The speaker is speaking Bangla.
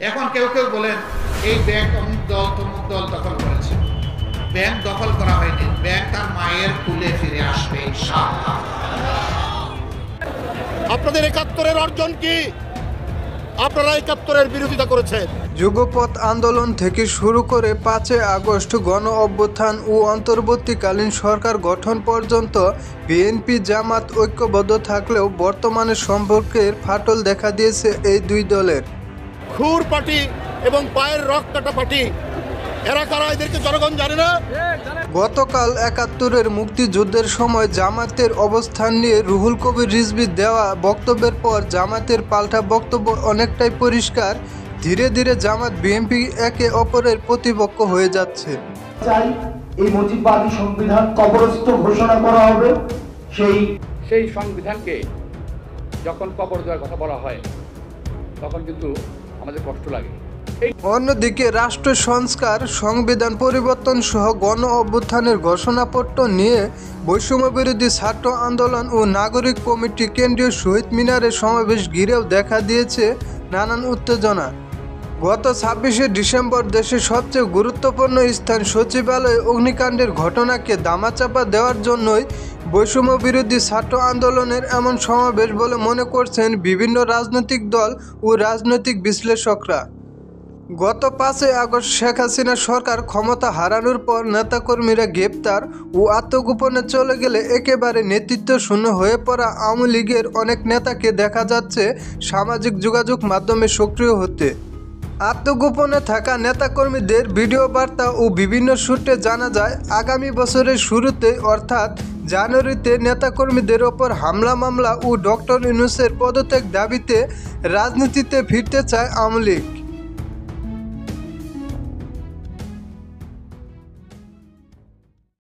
এখন কেউ কেউ বলেন এই ব্যাংক অমুক দল তমুক দল দখল করেছে। ব্যাংক দখল করা হয়নি, ব্যাংক তার মায়ের কুলে ফিরে আসবে ইনশাআল্লাহ। আপনাদের ৭১-এর অর্জন কি? আপনারা ৭১-এর বিরোধিতা করেছেন। যুগপৎ আন্দোলন থেকে শুরু করে ৫ই আগস্ট গণ অভ্যুত্থান ও অন্তর্বর্তীকালীন সরকার গঠন পর্যন্ত বিএনপি জামাত ঐক্যবদ্ধ থাকলেও বর্তমানে সম্পর্কের ফাটল দেখা দিয়েছে এই দুই দলের। খুর পার্টি এবং পায়ের রক কাটা পার্টি, এরা কারা এদেরকে জনগণ জানে না। গতকাল ৭১-এর মুক্তিযুদ্ধের সময় জামাতের অবস্থান নিয়ে রুহুল কবির রিজভীর দেওয়া বক্তব্যের পর জামাতের পাল্টা বক্তব্য অনেকটাই পরিষ্কার। ধীরে ধীরে জামাত বিএনপি একে অপরের প্রতিপক্ষ হয়ে যাচ্ছে। চাই এই মুজিববাদী সংবিধান কবরস্থ ঘোষণা করা হবে। সেই সংবিধানকে যখন কবর দেওয়ার কথা বলা হয় তখন কিন্তু আমাদের কষ্ট লাগে। অন্যদিকে রাষ্ট্র সংস্কার, সংবিধান পরিবর্তন সহ গণ অভ্যুত্থানের ঘোষণাপত্র নিয়ে বৈষম্য বিরোধী ছাত্র আন্দোলন ও নাগরিক কমিটি কেন্দ্রীয় শহীদ মিনারের সমাবেশ ঘিরেও দেখা দিয়েছে নানান উত্তেজনা। গত ২৬শে ডিসেম্বর দেশের সবচেয়ে গুরুত্বপূর্ণ স্থান সচিবালয়ে অগ্নিকাণ্ডের ঘটনাকে দামাচাপা দেওয়ার জন্যই বৈষম্য বিরোধী ছাত্র আন্দোলনের এমন সমাবেশ বলে মনে করছেন বিভিন্ন রাজনৈতিক দল ও রাজনৈতিক বিশ্লেষকরা। গত ৫ই আগস্ট শেখ হাসিনা সরকার ক্ষমতা হারানোর পর নেতাকর্মীরা গ্রেপ্তার ও আত্মগোপনে চলে গেলে একেবারে নেতৃত্ব শূন্য হয়ে পড়া আওয়ামী লীগের অনেক নেতাকে দেখা যাচ্ছে সামাজিক যোগাযোগ মাধ্যমে সক্রিয় হতে। আত্মগোপনে থাকা নেতাকর্মীদের ভিডিও বার্তা ও বিভিন্ন সূত্রে জানা যায় আগামী বছরের শুরুতে অর্থাৎ জানুয়ারিতে নেতাকর্মীদের ওপর হামলা মামলা ও ডক্টর ইউনূসের পদত্যাগ দাবিতে রাজনীতিতে ফিরতে চায় আওয়ামী লীগ।